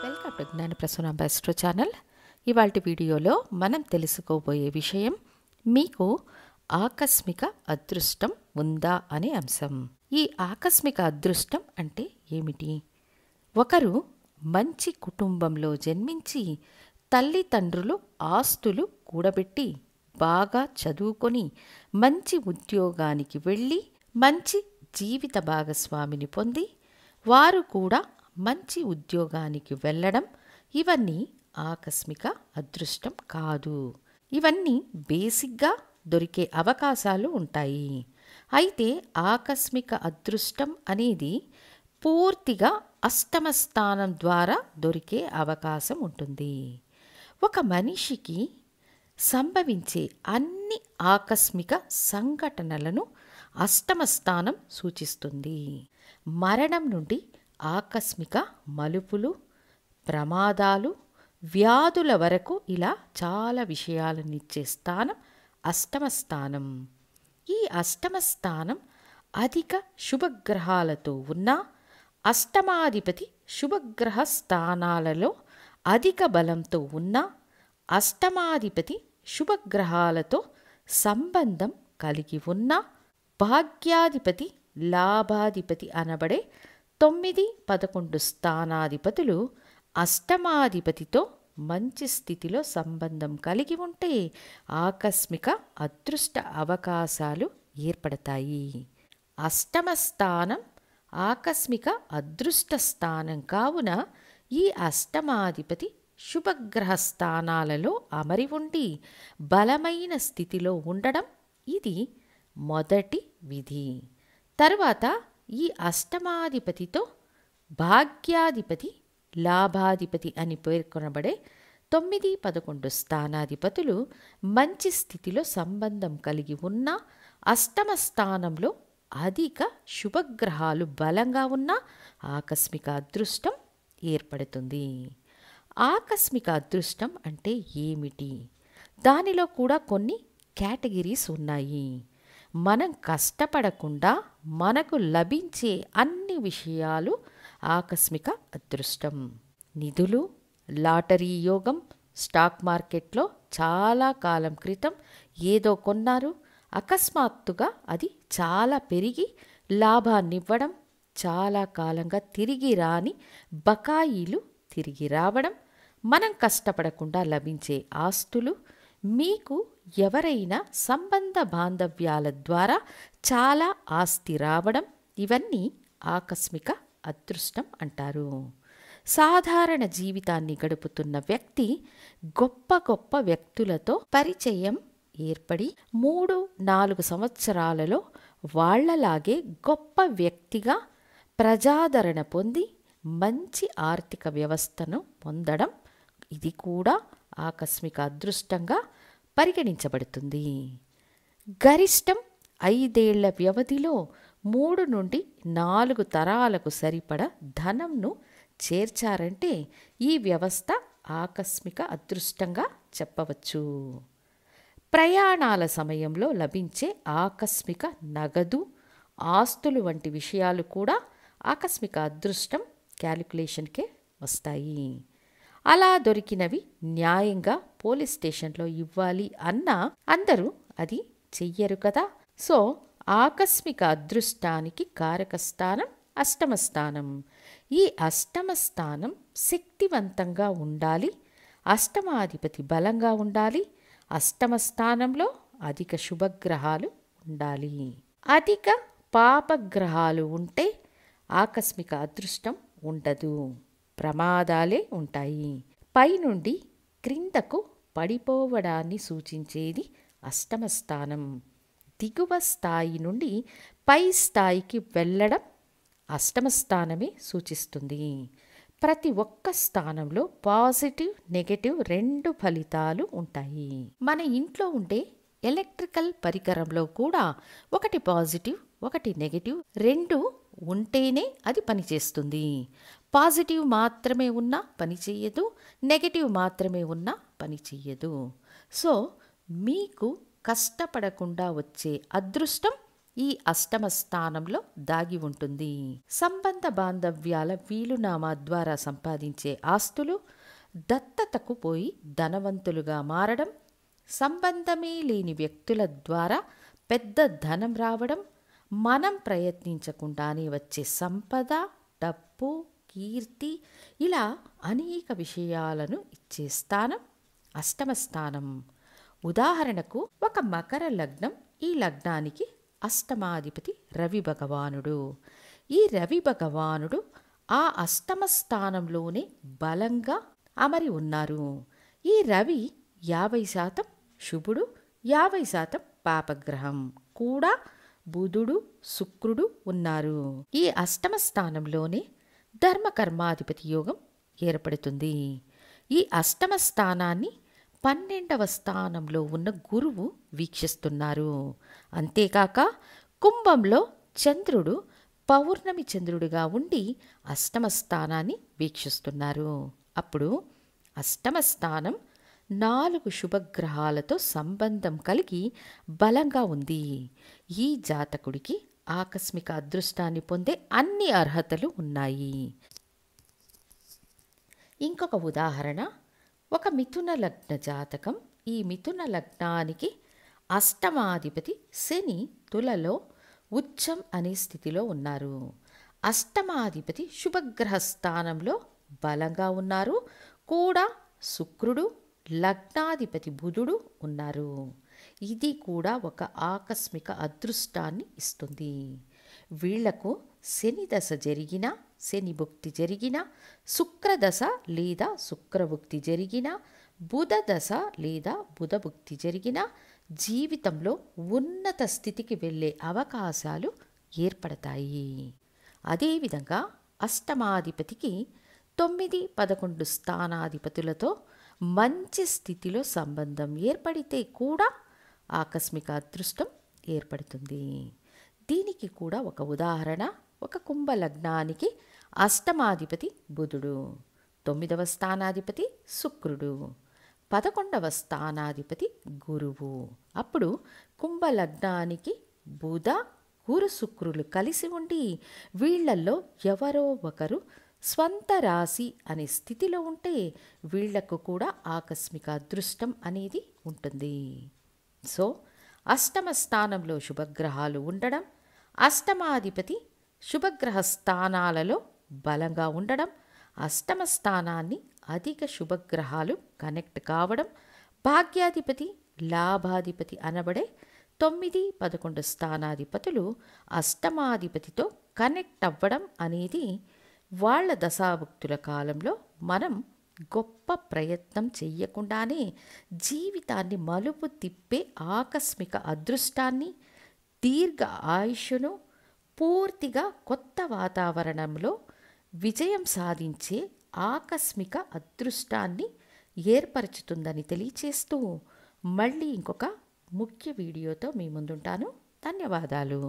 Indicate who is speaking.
Speaker 1: Welcome to జ్ఞాన Prasuna best channel. ఇవాల్టి వీడియోలో మనం తెలుసుకోబోయే విషయం మీకు ఆకస్మిక అదృష్టం ఉందా అనే అంశం. ఈ ఆకస్మిక అదృష్టం అంటే ఏమిటి? ఒకరు మంచి కుటుంబంలో జన్మించి తల్లిదండ్రులు ఆస్తులు కూడబెట్టి బాగా చదువుకొని మంచి ఉద్యోగానికి వెళ్ళి మంచి జీవిత భాగస్వామిని పొంది వారు కూడా మంచి ఉద్యోగానికి వెళ్ళడం, ఇవన్నీ ఆకస్మిక అదృష్టం కాదు. ఇవన్నీ బేసిక్గా దొరికే అవకాశాలు ఉంటాయి. అయితే ఆకస్మిక అదృష్టం అనేది పూర్తిగా అష్టమ స్థానం ద్వారా దొరికే అవకాశం ఉంటుంది. ఒక మనిషికి సంభవించే అన్ని ఆకస్మిక సంఘటనలను అష్టమ స్థానం సూచిస్తుంది. మరణం నుండి ఆకస్మిక మలుపులు, ప్రమాదాలు, వ్యాధుల వరకు ఇలా చాలా విషయాలనిచ్చే స్థానం అష్టమ స్థానం. ఈ అష్టమ స్థానం అధిక శుభగ్రహాలతో ఉన్న అష్టమాధిపతి శుభగ్రహ స్థానాలలో అధిక బలంతో ఉన్న అష్టమాధిపతి శుభగ్రహాలతో సంబంధం కలిగి ఉన్న భాగ్యాధిపతి లాభాధిపతి అనబడే 9, 11 స్థానాధిపతులు అష్టమాధిపతితో మంచి స్థితిలో సంబంధం కలిగి ఉంటే ఆకస్మిక అదృష్ట అవకాశాలు ఏర్పడతాయి. అష్టమ స్థానం ఆకస్మిక అదృష్ట స్థానం కావున ఈ అష్టమాధిపతి శుభగ్రహ స్థానాలలో అమరి ఉండి బలమైన స్థితిలో ఉండడం ఇది మొదటి విధి. తరువాత ఈ అష్టమాధిపతితో భాగ్యాధిపతి లాభాధిపతి అని పేర్కొనబడే 9, 11 స్థానాధిపతులు మంచి స్థితిలో సంబంధం కలిగి ఉన్న అష్టమ స్థానంలో అధిక శుభగ్రహాలు బలంగా ఉన్న ఆకస్మిక అదృష్టం ఏర్పడుతుంది. ఆకస్మిక అదృష్టం అంటే ఏమిటి? దానిలో కూడా కొన్ని కేటగిరీస్ ఉన్నాయి. మనం కష్టపడకుండా మనకు లభించే అన్ని విషయాలు ఆకస్మిక అదృష్టం. నిధులు, లాటరీ యోగం, స్టాక్ మార్కెట్లో చాలా కాలం క్రితం ఏదో కొన్నారు, అకస్మాత్తుగా అది చాలా పెరిగి లాభాన్నివ్వడం, చాలా కాలంగా తిరిగి రాని బకాయిలు తిరిగి రావడం, మనం కష్టపడకుండా లభించే ఆస్తులు, మీకు ఎవరైనా సంబంధ బాంధవ్యాల ద్వారా చాలా ఆస్తి రావడం, ఇవన్నీ ఆకస్మిక అదృష్టం అంటారు. సాధారణ జీవితాన్ని గడుపుతున్న వ్యక్తి గొప్ప గొప్ప వ్యక్తులతో పరిచయం ఏర్పడి 3, 4 సంవత్సరాలలో వాళ్లలాగే గొప్ప వ్యక్తిగా ప్రజాదరణ పొంది మంచి ఆర్థిక వ్యవస్థను పొందడం, ఇది కూడా ఆకస్మిక అదృష్టంగా పరిగణించబడుతుంది. గరిష్టం 5 ఏళ్ల వ్యవధిలో 3 నుండి 4 తరాలకు సరిపడ ధనంను చేర్చారంటే ఈ వ్యవస్థ ఆకస్మిక అదృష్టంగా చెప్పవచ్చు. ప్రయాణాల సమయంలో లభించే ఆకస్మిక నగదు, ఆస్తులు వంటి విషయాలు కూడా ఆకస్మిక అదృష్టం క్యాలిక్యులేషన్కే వస్తాయి. అలా దొరికినవి న్యాయంగా పోలీస్ స్టేషన్లో ఇవ్వాలి అన్నా అందరూ అది చెయ్యరు కదా. సో ఆకస్మిక అదృష్టానికి కారక స్థానం అష్టమ స్థానం. ఈ అష్టమ స్థానం శక్తివంతంగా ఉండాలి, అష్టమాధిపతి బలంగా ఉండాలి, అష్టమ స్థానంలో అధిక శుభగ్రహాలు ఉండాలి. అధిక పాపగ్రహాలు ఉంటే ఆకస్మిక అదృష్టం ఉండదు, ప్రమాదాలే ఉంటాయి. పైనుండి క్రిందకు పడిపోవడాన్ని సూచించేది అష్టమ స్థానం. దిగువ స్థాయి నుండి పై స్థాయికి వెళ్ళడం అష్టమ స్థానమే సూచిస్తుంది. ప్రతి ఒక్క స్థానంలో పాజిటివ్, నెగటివ్ 2 ఫలితాలు ఉంటాయి. మన ఇంట్లో ఉండే ఎలక్ట్రికల్ పరికరంలో కూడా ఒకటి పాజిటివ్, ఒకటి నెగటివ్ 2 ఉంటేనే అది పనిచేస్తుంది. పాజిటివ్ మాత్రమే ఉన్నా పనిచేయదు, నెగటివ్ మాత్రమే ఉన్నా పనిచేయదు. సో మీకు కష్టపడకుండా వచ్చే అదృష్టం ఈ అష్టమ స్థానంలో దాగి ఉంటుంది. సంబంధ బాంధవ్యాల వీలునామా ద్వారా సంపాదించే ఆస్తులు, దత్తతకు పోయి ధనవంతులుగా మారడం, సంబంధమే లేని వ్యక్తుల ద్వారా పెద్ద ధనం రావడం, మనం ప్రయత్నించకుండానే వచ్చే సంపద, డబ్బు, కీర్తి ఇలా అనేక విషయాలను ఇచ్చే స్థానం అష్టమ స్థానం. ఉదాహరణకు ఒక మకర లగ్నం. ఈ లగ్నానికి అష్టమాధిపతి రవి భగవానుడు. ఈ రవి భగవానుడు ఆ అష్టమ స్థానంలోనే బలంగా అమరి ఉన్నారు. ఈ రవి 50% శుభుడు, 50% పాపగ్రహం కూడా బుధుడు, శుక్రుడు ఉన్నారు. ఈ అష్టమ స్థానంలోనే ధర్మకర్మాధిపతి యోగం ఏర్పడుతుంది. ఈ అష్టమ స్థానాన్ని 12వ స్థానంలో ఉన్న గురువు వీక్షిస్తున్నారు. అంతేకాక కుంభంలో చంద్రుడు పౌర్ణమి చంద్రుడిగా ఉండి అష్టమ స్థానాన్ని వీక్షిస్తున్నారు. అప్పుడు అష్టమ స్థానం 4 శుభగ్రహాలతో సంబంధం కలిగి బలంగా ఉంది. ఈ జాతకుడికి ఆకస్మిక అదృష్టాన్ని పొందే అన్ని అర్హతలు ఉన్నాయి. ఇంకొక ఉదాహరణ, ఒక మిథున లగ్న జాతకం. ఈ మిథున లగ్నానికి అష్టమాధిపతి శని తులలో ఉచ్చం అనే స్థితిలో ఉన్నారు. అష్టమాధిపతి శుభగ్రహ స్థానంలో బలంగా ఉన్నారు. కూడా శుక్రుడు, లగ్నాధిపతి బుధుడు ఉన్నారు. ఇది కూడా ఒక ఆకస్మిక అదృష్టాన్ని ఇస్తుంది. వీళ్లకు శని దశ జరిగిన, శని భుక్తి జరిగిన, శుక్రదశ లేదా శుక్రభుక్తి జరిగిన, బుధ దశ లేదా బుధ భుక్తి జరిగిన జీవితంలో ఉన్నత స్థితికి వెళ్ళే అవకాశాలు ఏర్పడతాయి. అదేవిధంగా అష్టమాధిపతికి 9, 11 స్థానాధిపతులతో మంచి స్థితిలో సంబంధం ఏర్పడితే కూడా ఆకస్మిక అదృష్టం ఏర్పడుతుంది. దీనికి కూడా ఒక ఉదాహరణ, ఒక కుంభ లగ్నానికి అష్టమాధిపతి బుధుడు, 9వ స్థానాధిపతి శుక్రుడు, 11వ స్థానాధిపతి గురువు. అప్పుడు కుంభ లగ్నానికి బుధ, గురు, శుక్రులు కలిసి ఉండి వీళ్లలో ఎవరో ఒకరు స్వంత రాశి అనే స్థితిలో ఉంటే వీళ్లకు కూడా ఆకస్మిక అదృష్టం అనేది ఉంటుంది. సో అష్టమ స్థానంలో శుభగ్రహాలు ఉండడం, అష్టమాధిపతి శుభగ్రహ స్థానాలలో బలంగా ఉండడం, అష్టమ స్థానాన్ని అధిక శుభగ్రహాలు కనెక్ట్ కావడం, భాగ్యాధిపతి, లాభాధిపతి అనబడే 9, 11 స్థానాధిపతులు అష్టమాధిపతితో కనెక్ట్ అవ్వడం అనేది వాళ్ళ దశాభుక్తుల కాలంలో మనం గొప్ప ప్రయత్నం చెయ్యకుండానే జీవితాన్ని మలుపు తిప్పే ఆకస్మిక అదృష్టాన్ని, దీర్ఘ ఆయుష్ను, పూర్తిగా కొత్త వాతావరణంలో విజయం సాధించే ఆకస్మిక అదృష్టాన్ని ఏర్పరచుతుందని తెలియచేస్తూ మళ్ళీ ఇంకొక ముఖ్య వీడియోతో మీ ముందుంటాను. ధన్యవాదాలు.